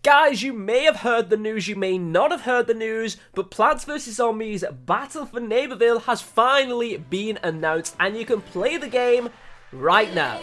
Guys, you may have heard the news, you may not have heard the news, but Plants vs. Zombies Battle for Neighborville has finally been announced, and you can play the game right now.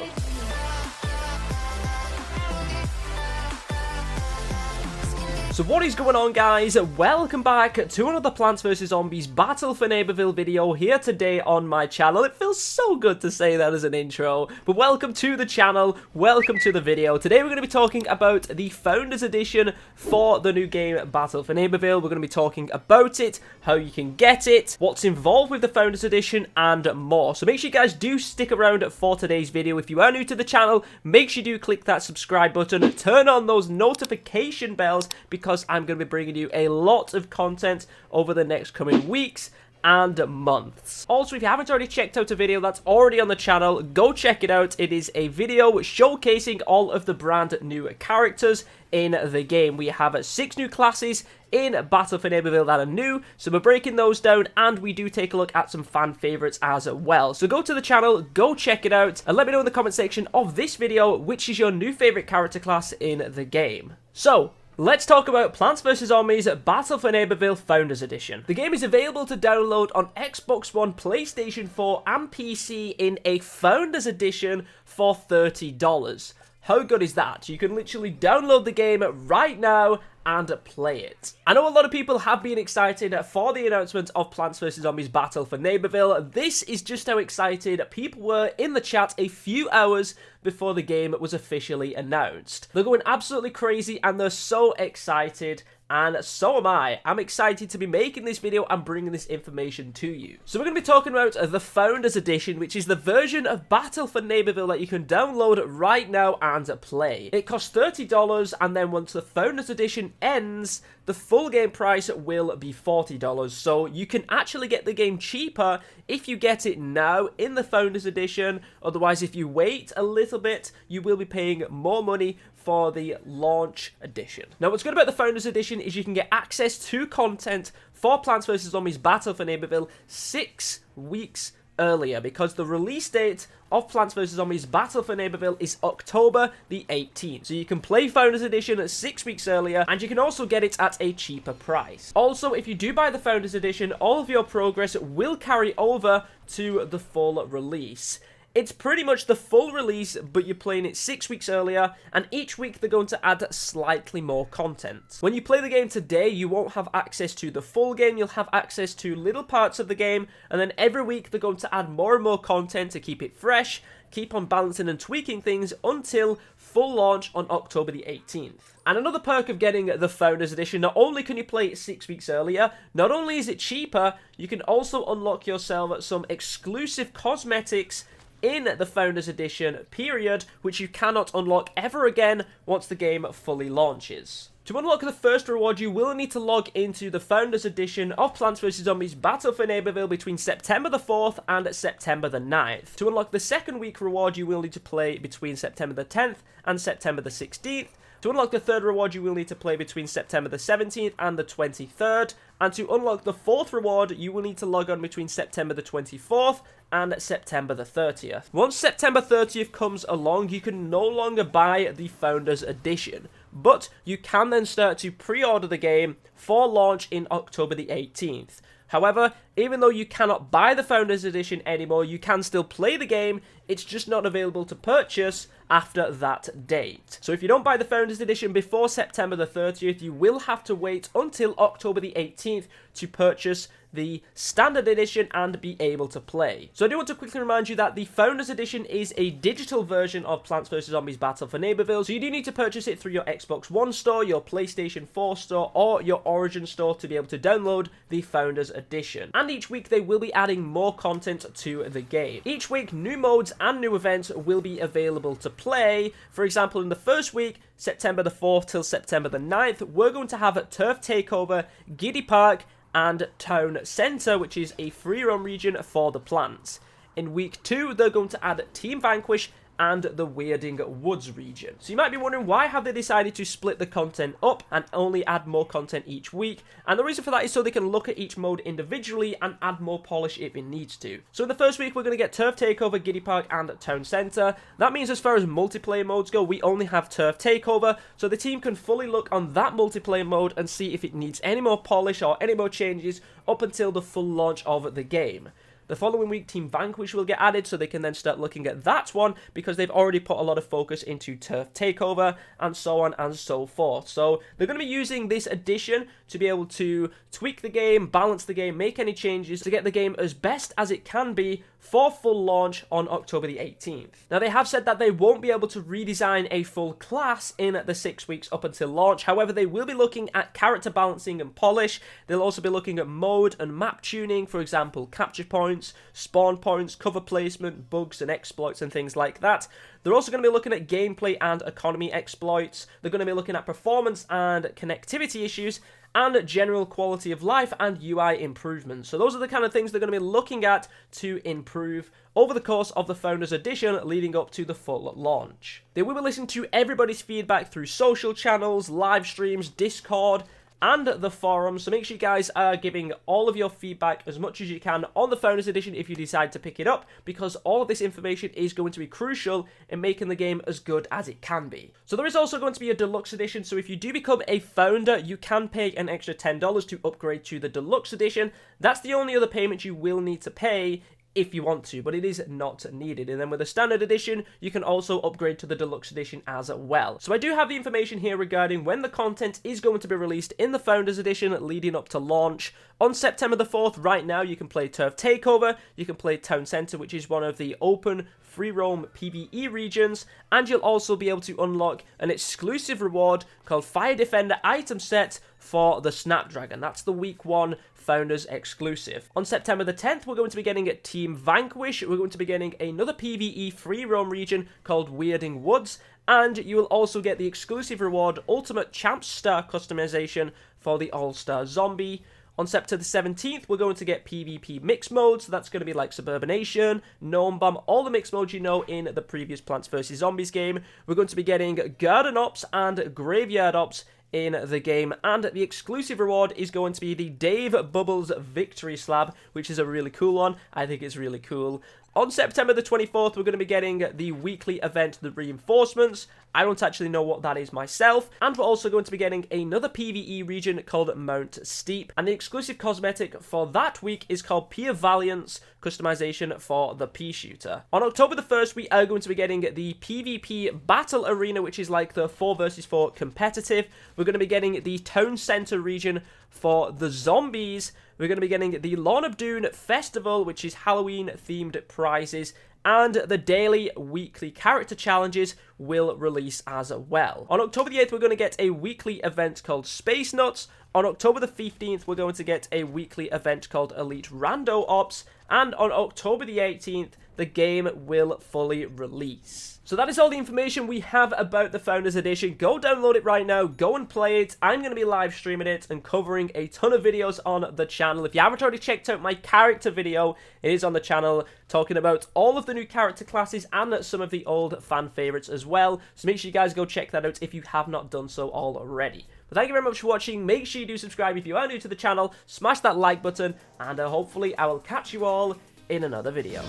So what is going on, guys? Welcome back to another Plants vs. Zombies Battle for Neighborville video here today on my channel. It feels so good to say that as an intro, but welcome to the channel, welcome to the video. Today we're going to be talking about the Founders Edition for the new game Battle for Neighborville. We're going to be talking about it, how you can get it, what's involved with the Founders Edition, and more. So make sure you guys do stick around for today's video. If you are new to the channel, make sure you do click that subscribe button, turn on those notification bells, because I'm going to be bringing you a lot of content over the next coming weeks and months. Also, if you haven't already checked out a video that's already on the channel, go check it out. It is a video showcasing all of the brand new characters in the game. We have 6 new classes in Battle for Neighborville that are new, so we're breaking those down, and we do take a look at some fan favorites as well. So go to the channel, go check it out, and let me know in the comment section of this video which is your new favorite character class in the game. So let's talk about Plants vs. Zombies Battle for Neighborville Founders Edition. The game is available to download on Xbox One, PlayStation 4 and PC in a Founders Edition for $30. How good is that? You can literally download the game right now and play it. I know a lot of people have been excited for the announcement of Plants vs. Zombies Battle for Neighborville. This is just how excited people were in the chat a few hours before the game was officially announced. They're going absolutely crazy and they're so excited, and so am I. I'm excited to be making this video and bringing this information to you. So we're going to be talking about the Founders Edition, which is the version of Battle for Neighborville that you can download right now and play. It costs $30, and then once the Founders Edition ends, the full game price will be $40. So you can actually get the game cheaper if you get it now in the Founders Edition. Otherwise, if you wait a little bit, you will be paying more money for the launch edition. Now, what's good about the Founders Edition is you can get access to content for Plants vs. Zombies Battle for Neighborville 6 weeks earlier, because the release date of Plants vs. Zombies Battle for Neighborville is October the 18th. So you can play Founders Edition 6 weeks earlier, and you can also get it at a cheaper price. Also, if you do buy the Founders Edition, all of your progress will carry over to the full release. It's pretty much the full release, but you're playing it 6 weeks earlier, and each week they're going to add slightly more content. When you play the game today, you won't have access to the full game, you'll have access to little parts of the game, and then every week they're going to add more and more content to keep it fresh, keep on balancing and tweaking things until full launch on October the 18th. And another perk of getting the Founders Edition, not only can you play it 6 weeks earlier, not only is it cheaper, you can also unlock yourself some exclusive cosmetics in the Founders Edition period, which you cannot unlock ever again once the game fully launches. To unlock the first reward, you will need to log into the Founders Edition of Plants vs. Zombies Battle for Neighborville between September the 4th and September the 9th. To unlock the second week reward, you will need to play between September the 10th and September the 16th. To unlock the third reward, you will need to play between September the 17th and the 23rd. And to unlock the fourth reward, you will need to log on between September the 24th and September the 30th. Once September 30th comes along, you can no longer buy the Founders Edition, but you can then start to pre-order the game for launch in October the 18th. However, even though you cannot buy the Founders Edition anymore, you can still play the game. It's just not available to purchase after that date. So if you don't buy the Founders Edition before September the 30th, you will have to wait until October the 18th to purchase the Standard Edition and be able to play. So I do want to quickly remind you that the Founders Edition is a digital version of Plants vs. Zombies Battle for Neighborville, so you do need to purchase it through your Xbox One store, your PlayStation 4 store, or your Origin store to be able to download the Founders Edition. And each week they will be adding more content to the game. Each week, new modes and new events will be available to play. For example, in the first week, September the 4th till September the 9th, we're going to have Turf Takeover, Giddy Park, and Town Centre, which is a free roam region for the plants. In week 2, they're going to add Team Vanquish and the Weirding Woods region. So you might be wondering, why have they decided to split the content up and only add more content each week? And the reason for that is so they can look at each mode individually and add more polish if it needs to. So in the first week, we're going to get Turf Takeover, Giddy Park, and Town Centre. That means as far as multiplayer modes go, we only have Turf Takeover, so the team can fully look on that multiplayer mode and see if it needs any more polish or any more changes up until the full launch of the game. The following week, Team Vanquish will get added, so they can then start looking at that one, because they've already put a lot of focus into Turf Takeover, and so on and so forth. So they're going to be using this edition to be able to tweak the game, balance the game, make any changes to get the game as best as it can be for full launch on October the 18th. Now, they have said that they won't be able to redesign a full class in the 6 weeks up until launch. However, they will be looking at character balancing and polish. They'll also be looking at mode and map tuning, for example, capture points, spawn points, cover placement, bugs and exploits and things like that. They're also going to be looking at gameplay and economy exploits. They're going to be looking at performance and connectivity issues, and general quality of life and UI improvements. So those are the kind of things they're going to be looking at to improve over the course of the Founders Edition leading up to the full launch. They will be listening to everybody's feedback through social channels, live streams, Discord, and the forums, so make sure you guys are giving all of your feedback as much as you can on the Founders Edition if you decide to pick it up, because all of this information is going to be crucial in making the game as good as it can be. So there is also going to be a Deluxe Edition, so if you do become a Founder, you can pay an extra $10 to upgrade to the Deluxe Edition. That's the only other payment you will need to pay if you want to, but it is not needed. And then with the Standard Edition, you can also upgrade to the Deluxe Edition as well. So I do have the information here regarding when the content is going to be released in the Founders Edition leading up to launch. On September the 4th, right now, you can play Turf Takeover, you can play Town Centre, which is one of the open free roam PvE regions, and you'll also be able to unlock an exclusive reward called Fire Defender Item Set for the Snapdragon. That's the week 1 Founders exclusive. On September the 10th, we're going to be getting Team Vanquish. We're going to be getting another PvE free roam region called Weirding Woods, and you will also get the exclusive reward Ultimate Champ Star customization for the All-Star Zombie. On September the 17th, we're going to get PvP mixed modes, so that's going to be like Suburbanation, Gnome Bomb, all the mixed modes you know in the previous Plants vs. Zombies game. We're going to be getting Garden Ops and Graveyard Ops in the game, and the exclusive reward is going to be the Dave Bubbles Victory Slab, which is a really cool one. I think it's really cool. On September the 24th, we're going to be getting the weekly event, the Reinforcements. I don't actually know what that is myself. And we're also going to be getting another PvE region called Mount Steep. And the exclusive cosmetic for that week is called Pure Valiance customization for the Pea Shooter. On October the 1st, we are going to be getting the PvP Battle Arena, which is like the 4 vs 4 competitive. We're going to be getting the Town Centre region for the Zombies. We're going to be getting the Lawn of Doom Festival, which is Halloween-themed prizes, and the daily weekly character challenges will release as well. On October the 8th, we're going to get a weekly event called Space Nuts. On October the 15th, we're going to get a weekly event called Elite Rando Ops, and on October the 18th, the game will fully release. So that is all the information we have about the Founders Edition. Go download it right now, go and play it. I'm going to be live streaming it and covering a ton of videos on the channel. If you haven't already checked out my character video, it is on the channel, talking about all of the new character classes and some of the old fan favorites as well. So make sure you guys go check that out if you have not done so already. But thank you very much for watching. Make sure you do subscribe if you are new to the channel, smash that like button, and hopefully I will catch you all in another video.